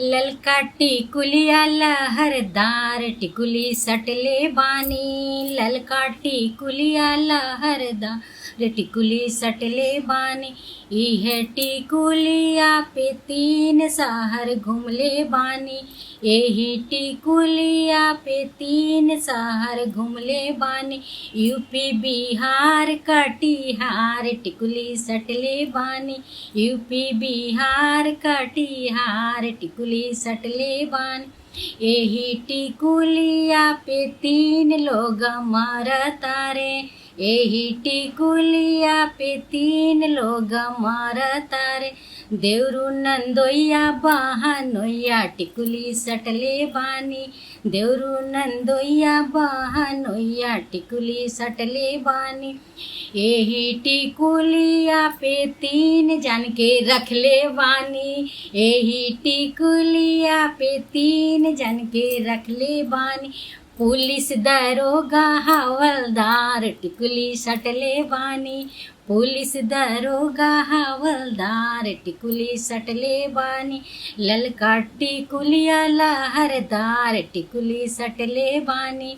ललका टिकुलिया लहरदार टिकुली सटले बानी। ललका टिकुलिया लहरदार टिकुली सटले बानी। इह टिकुलिया पे तीन शहर घूमले बानी। यही टिकुलिया पे तीन शहर घूमले बानी। यूपी बिहार कटिहार टिकुली सटले बानी। यूपी बिहार कटिहार टिकुली सटले बानी। यही टिकुलिया पे तीन लोग मरता रे। यही टिकुलिया पे तीन लोग मरता रे। देवरू नंदोइया बहनोइया टिकुली सटले बानी। देवरू नंदोइया बहनोइया टिकुली सटले बानी। यही टिकुलिया पे तीन जन के रखले बानी। यही टिकुलिया पे तीन जन के रखले बानी। पुलिस दरोगा हवलदार टिकुली सटले बानी। पुलिस दरोगा हवलदार टिकुली सटले बानी। ललका टिकुलिया लहरदार टिकुली सटले बानी।